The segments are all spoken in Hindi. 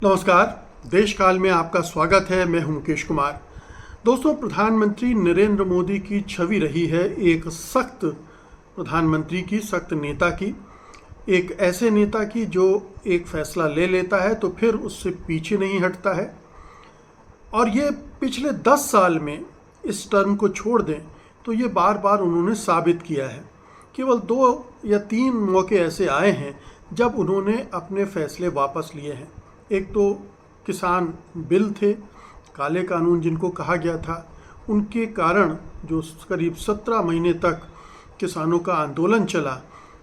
नमस्कार। देश काल में आपका स्वागत है। मैं हूं मुकेश कुमार। दोस्तों, प्रधानमंत्री नरेंद्र मोदी की छवि रही है एक सख्त प्रधानमंत्री की, सख्त नेता की, एक ऐसे नेता की जो एक फैसला ले लेता है तो फिर उससे पीछे नहीं हटता है। और ये पिछले 10 साल में, इस टर्म को छोड़ दें तो ये बार बार उन्होंने साबित किया है। केवल 2 या 3 मौके ऐसे आए हैं जब उन्होंने अपने फैसले वापस लिए हैं। एक तो किसान बिल थे, काले कानून जिनको कहा गया था, उनके कारण जो करीब 17 महीने तक किसानों का आंदोलन चला,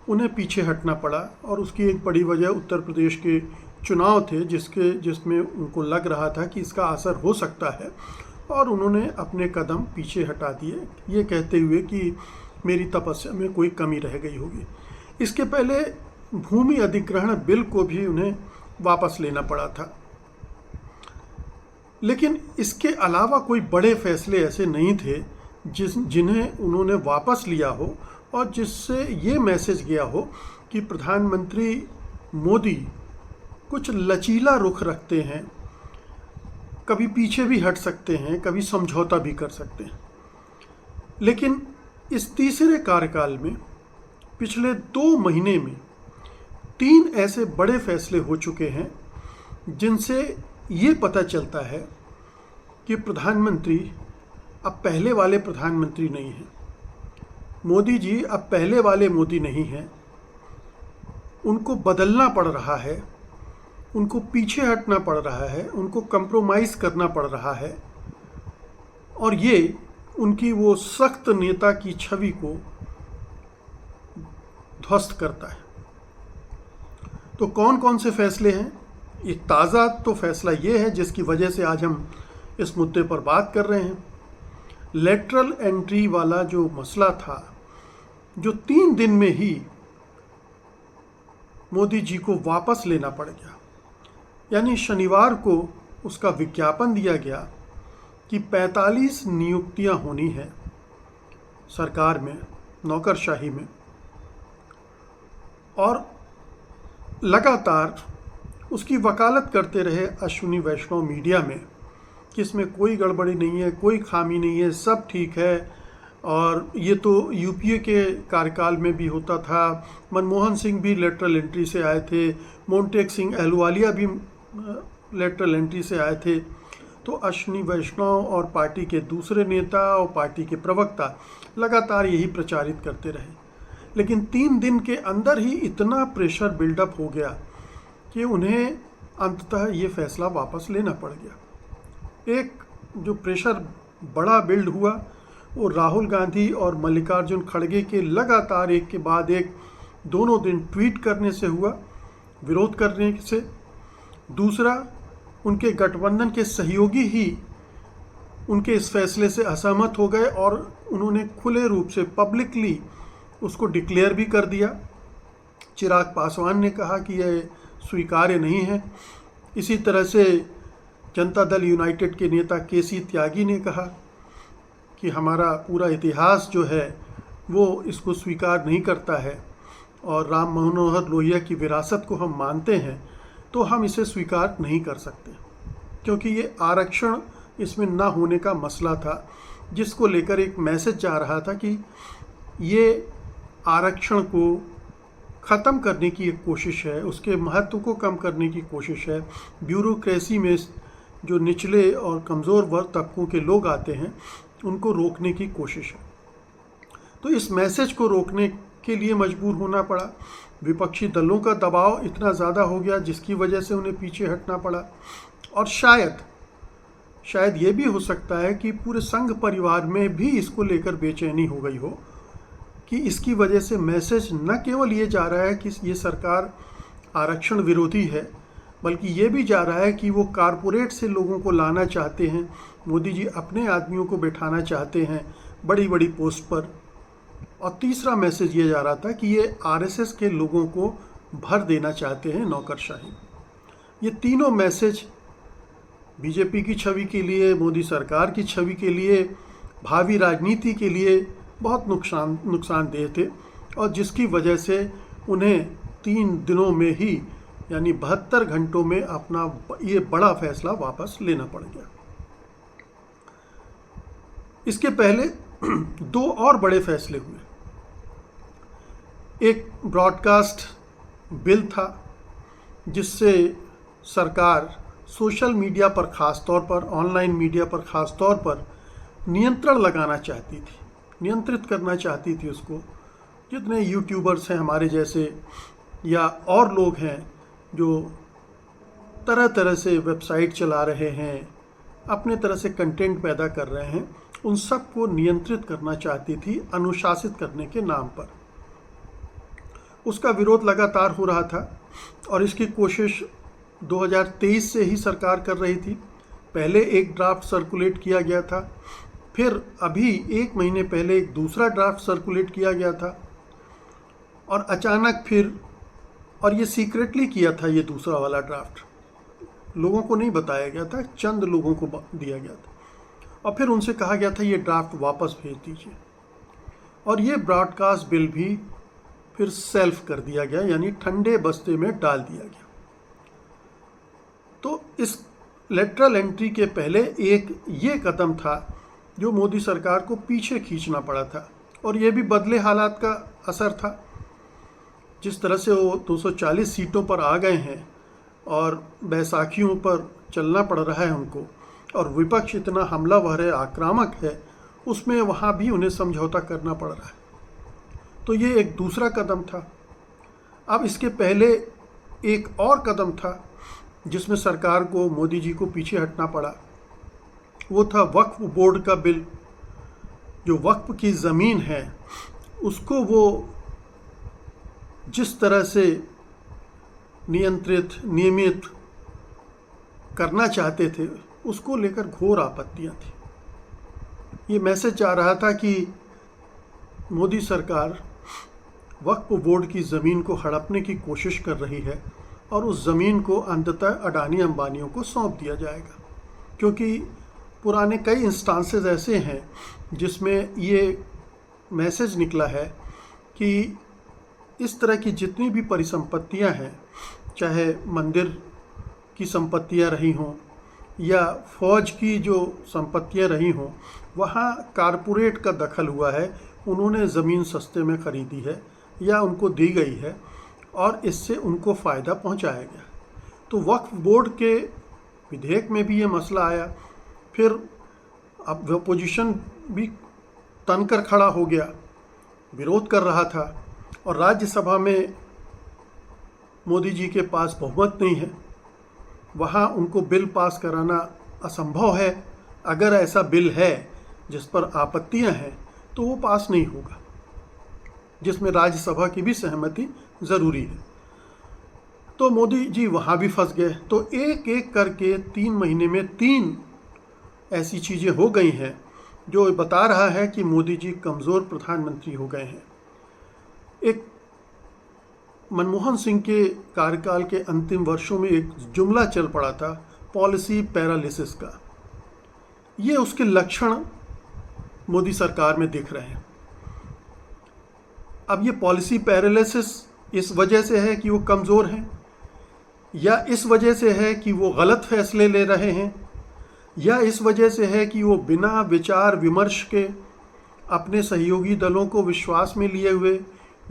उन्हें पीछे हटना पड़ा। और उसकी एक बड़ी वजह उत्तर प्रदेश के चुनाव थे जिसमें उनको लग रहा था कि इसका असर हो सकता है, और उन्होंने अपने कदम पीछे हटा दिए, ये कहते हुए कि मेरी तपस्या में कोई कमी रह गई होगी। इसके पहले भूमि अधिग्रहण बिल को भी उन्हें वापस लेना पड़ा था। लेकिन इसके अलावा कोई बड़े फैसले ऐसे नहीं थे जिन्हें उन्होंने वापस लिया हो और जिससे ये मैसेज गया हो कि प्रधानमंत्री मोदी कुछ लचीला रुख रखते हैं, कभी पीछे भी हट सकते हैं, कभी समझौता भी कर सकते हैं। लेकिन इस तीसरे कार्यकाल में पिछले 2 महीने में 3 ऐसे बड़े फैसले हो चुके हैं जिनसे ये पता चलता है कि प्रधानमंत्री अब पहले वाले प्रधानमंत्री नहीं हैं। मोदी जी अब पहले वाले मोदी नहीं हैं। उनको बदलना पड़ रहा है, उनको पीछे हटना पड़ रहा है, उनको कंप्रोमाइज़ करना पड़ रहा है। और ये उनकी वो सख्त नेता की छवि को ध्वस्त करता है। तो कौन कौन से फैसले हैं? एक ताज़ा तो फैसला ये है जिसकी वजह से आज हम इस मुद्दे पर बात कर रहे हैं। लेटरल एंट्री वाला जो मसला था, जो 3 दिन में ही मोदी जी को वापस लेना पड़ गया। यानी शनिवार को उसका विज्ञापन दिया गया कि 45 नियुक्तियां होनी है सरकार में, नौकरशाही में, और लगातार उसकी वकालत करते रहे अश्विनी वैष्णव मीडिया में कि इसमें कोई गड़बड़ी नहीं है, कोई खामी नहीं है, सब ठीक है। और ये तो यूपीए के कार्यकाल में भी होता था। मनमोहन सिंह भी लेटरल एंट्री से आए थे, मोन्टेक सिंह अहलुवालिया भी लेटरल एंट्री से आए थे। तो अश्विनी वैष्णव और पार्टी के दूसरे नेता और पार्टी के प्रवक्ता लगातार यही प्रचारित करते रहे। लेकिन 3 दिन के अंदर ही इतना प्रेशर बिल्डअप हो गया कि उन्हें अंततः ये फैसला वापस लेना पड़ गया। एक जो प्रेशर बड़ा बिल्ड हुआ वो राहुल गांधी और मल्लिकार्जुन खड़गे के लगातार एक के बाद एक दोनों दिन ट्वीट करने से हुआ, विरोध करने से। दूसरा, उनके गठबंधन के सहयोगी ही उनके इस फैसले से असहमत हो गए और उन्होंने खुले रूप से पब्लिकली उसको डिक्लेयर भी कर दिया। चिराग पासवान ने कहा कि यह स्वीकार्य नहीं है। इसी तरह से जनता दल यूनाइटेड के नेता केसी त्यागी ने कहा कि हमारा पूरा इतिहास जो है वो इसको स्वीकार नहीं करता है, और राम मनोहर लोहिया की विरासत को हम मानते हैं, तो हम इसे स्वीकार नहीं कर सकते। क्योंकि ये आरक्षण इसमें ना होने का मसला था, जिसको लेकर एक मैसेज जा रहा था कि ये आरक्षण को ख़त्म करने की एक कोशिश है, उसके महत्व को कम करने की कोशिश है। ब्यूरोक्रेसी में जो निचले और कमज़ोर वर्ग तबकों के लोग आते हैं, उनको रोकने की कोशिश है। तो इस मैसेज को रोकने के लिए मजबूर होना पड़ा। विपक्षी दलों का दबाव इतना ज़्यादा हो गया जिसकी वजह से उन्हें पीछे हटना पड़ा। और शायद ये भी हो सकता है कि पूरे संघ परिवार में भी इसको लेकर बेचैनी हो गई हो कि इसकी वजह से मैसेज न केवल ये जा रहा है कि ये सरकार आरक्षण विरोधी है, बल्कि ये भी जा रहा है कि वो कारपोरेट से लोगों को लाना चाहते हैं। मोदी जी अपने आदमियों को बैठाना चाहते हैं बड़ी बड़ी पोस्ट पर। और तीसरा मैसेज ये जा रहा था कि ये आरएसएस के लोगों को भर देना चाहते हैं नौकरशाही। ये तीनों मैसेज बीजेपी की छवि के लिए, मोदी सरकार की छवि के लिए, भावी राजनीति के लिए बहुत नुकसानदेह थे, और जिसकी वजह से उन्हें 3 दिनों में ही यानी 72 घंटों में अपना ये बड़ा फैसला वापस लेना पड़ गया। इसके पहले 2 और बड़े फैसले हुए। एक ब्रॉडकास्ट बिल था जिससे सरकार सोशल मीडिया पर ख़ास तौर पर, ऑनलाइन मीडिया पर ख़ास तौर पर नियंत्रण लगाना चाहती थी, नियंत्रित करना चाहती थी उसको। जितने यूट्यूबर्स हैं हमारे जैसे या और लोग हैं जो तरह तरह से वेबसाइट चला रहे हैं, अपने तरह से कंटेंट पैदा कर रहे हैं, उन सबको नियंत्रित करना चाहती थी अनुशासित करने के नाम पर। उसका विरोध लगातार हो रहा था और इसकी कोशिश 2023 से ही सरकार कर रही थी। पहले एक ड्राफ्ट सर्कुलेट किया गया था, फिर अभी 1 महीने पहले एक दूसरा ड्राफ्ट सर्कुलेट किया गया था और अचानक फिर, और ये सीक्रेटली किया था, ये दूसरा वाला ड्राफ्ट लोगों को नहीं बताया गया था, चंद लोगों को दिया गया था और फिर उनसे कहा गया था ये ड्राफ्ट वापस भेज दीजिए। और ये ब्रॉडकास्ट बिल भी फिर सेल्फ कर दिया गया, यानी ठंडे बस्ते में डाल दिया गया। तो इस लेटरल एंट्री के पहले एक ये कदम था जो मोदी सरकार को पीछे खींचना पड़ा था और ये भी बदले हालात का असर था। जिस तरह से वो 240 सीटों पर आ गए हैं और बैसाखियों पर चलना पड़ रहा है उनको, और विपक्ष इतना हमलावर है, आक्रामक है, उसमें वहाँ भी उन्हें समझौता करना पड़ रहा है। तो ये एक दूसरा कदम था। अब इसके पहले एक और कदम था जिसमें सरकार को, मोदी जी को पीछे हटना पड़ा। वो था वक्फ बोर्ड का बिल। जो वक्फ की ज़मीन है उसको वो जिस तरह से नियंत्रित, नियमित करना चाहते थे, उसको लेकर घोर आपत्तियां थी। ये मैसेज आ रहा था कि मोदी सरकार वक्फ बोर्ड की ज़मीन को हड़पने की कोशिश कर रही है और उस ज़मीन को अंततः अडानी अंबानियों को सौंप दिया जाएगा, क्योंकि पुराने कई इंस्टांसेस ऐसे हैं जिसमें ये मैसेज निकला है कि इस तरह की जितनी भी परिसंपत्तियां हैं, चाहे मंदिर की संपत्तियां रही हों या फौज की जो संपत्तियां रही हों, वहाँ कारपोरेट का दखल हुआ है। उन्होंने ज़मीन सस्ते में ख़रीदी है या उनको दी गई है और इससे उनको फ़ायदा पहुंचाया गया। तो वक्फ बोर्ड के विधेयक में भी ये मसला आया। फिर अब अपोजिशन भी तनकर खड़ा हो गया, विरोध कर रहा था और राज्यसभा में मोदी जी के पास बहुमत नहीं है, वहाँ उनको बिल पास कराना असंभव है। अगर ऐसा बिल है जिस पर आपत्तियां हैं तो वो पास नहीं होगा, जिसमें राज्यसभा की भी सहमति ज़रूरी है। तो मोदी जी वहाँ भी फंस गए। तो एक एक करके 3 महीने में 3 ऐसी चीज़ें हो गई हैं जो बता रहा है कि मोदी जी कमज़ोर प्रधानमंत्री हो गए हैं। एक मनमोहन सिंह के कार्यकाल के अंतिम वर्षों में एक जुमला चल पड़ा था, पॉलिसी पैरालिसिस का। ये उसके लक्षण मोदी सरकार में दिख रहे हैं। अब ये पॉलिसी पैरालिसिस इस वजह से है कि वो कमज़ोर हैं, या इस वजह से है कि वो गलत फैसले ले रहे हैं, या इस वजह से है कि वो बिना विचार विमर्श के अपने सहयोगी दलों को विश्वास में लिए हुए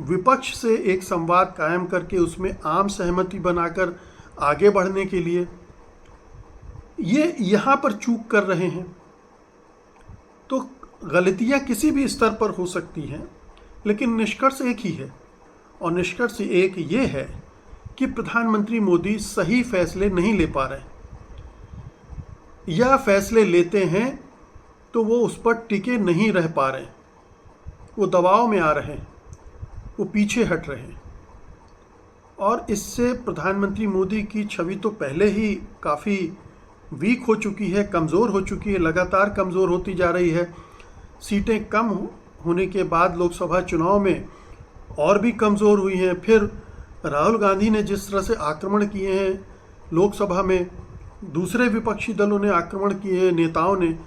विपक्ष से एक संवाद कायम करके उसमें आम सहमति बनाकर आगे बढ़ने के लिए ये यहाँ पर चूक कर रहे हैं। तो गलतियाँ किसी भी स्तर पर हो सकती हैं, लेकिन निष्कर्ष एक ही है, और निष्कर्ष एक ये है कि प्रधानमंत्री मोदी सही फैसले नहीं ले पा रहे, या फैसले लेते हैं तो वो उस पर टिके नहीं रह पा रहे, वो दबाव में आ रहे हैं, वो पीछे हट रहे हैं। और इससे प्रधानमंत्री मोदी की छवि तो पहले ही काफ़ी वीक हो चुकी है, कमज़ोर हो चुकी है, लगातार कमज़ोर होती जा रही है। सीटें कम होने के बाद लोकसभा चुनाव में और भी कमज़ोर हुई हैं। फिर राहुल गांधी ने जिस तरह से आक्रमण किए हैं लोकसभा में, दूसरे विपक्षी दलों ने आक्रमण किए हैं, नेताओं ने,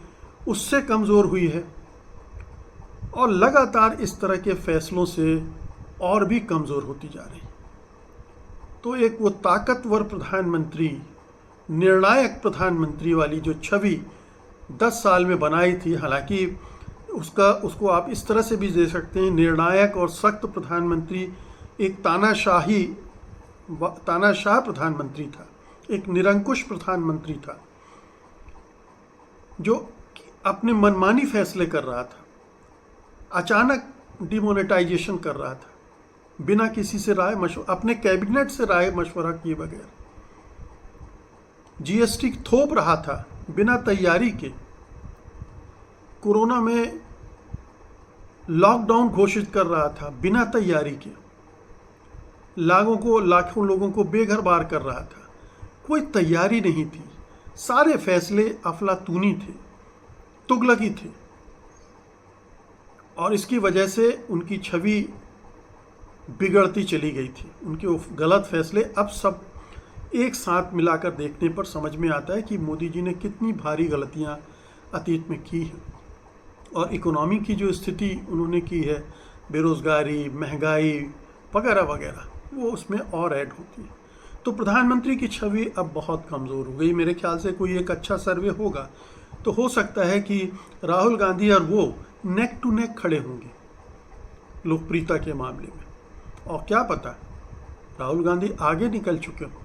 उससे कमज़ोर हुई है। और लगातार इस तरह के फैसलों से और भी कमज़ोर होती जा रही। तो एक वो ताकतवर प्रधानमंत्री, निर्णायक प्रधानमंत्री वाली जो छवि 10 साल में बनाई थी, हालांकि उसको आप इस तरह से भी दे सकते हैं, निर्णायक और सख्त प्रधानमंत्री एक तानाशाह प्रधानमंत्री था, एक निरंकुश प्रधानमंत्री था जो अपने मनमानी फैसले कर रहा था, अचानक डिमोनेटाइजेशन कर रहा था, बिना किसी से अपने कैबिनेट से राय मशवरा किए बगैर जीएसटी थोप रहा था बिना तैयारी के, कोरोना में लॉकडाउन घोषित कर रहा था बिना तैयारी के, लाखों लोगों को बेघर बार कर रहा था, कोई तैयारी नहीं थी, सारे फैसले अफलातूनी थे, तुगलकी थे, और इसकी वजह से उनकी छवि बिगड़ती चली गई थी। उनके वो गलत फैसले अब सब एक साथ मिलाकर देखने पर समझ में आता है कि मोदी जी ने कितनी भारी गलतियां अतीत में की हैं, और इकोनॉमी की जो स्थिति उन्होंने की है, बेरोज़गारी, महंगाई वगैरह वगैरह, वो उसमें और ऐड होती है। तो प्रधानमंत्री की छवि अब बहुत कमज़ोर हो गई। मेरे ख्याल से कोई एक अच्छा सर्वे होगा तो हो सकता है कि राहुल गांधी और वो नेक टू नेक खड़े होंगे लोकप्रियता के मामले में, और क्या पता राहुल गांधी आगे निकल चुके हों,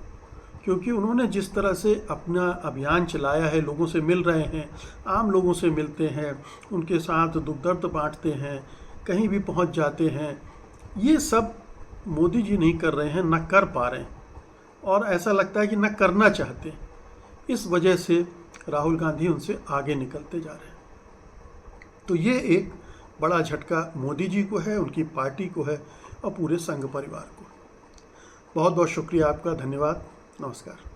क्योंकि उन्होंने जिस तरह से अपना अभियान चलाया है, लोगों से मिल रहे हैं, आम लोगों से मिलते हैं, उनके साथ दुख दर्द बांटते हैं, कहीं भी पहुंच जाते हैं, ये सब मोदी जी नहीं कर रहे हैं, न कर पा रहे हैं, और ऐसा लगता है कि न करना चाहते हैं। इस वजह से राहुल गांधी उनसे आगे निकलते जा रहे हैं। तो ये एक बड़ा झटका मोदी जी को है, उनकी पार्टी को है, और पूरे संघ परिवार को। बहुत बहुत शुक्रिया आपका, धन्यवाद, नमस्कार।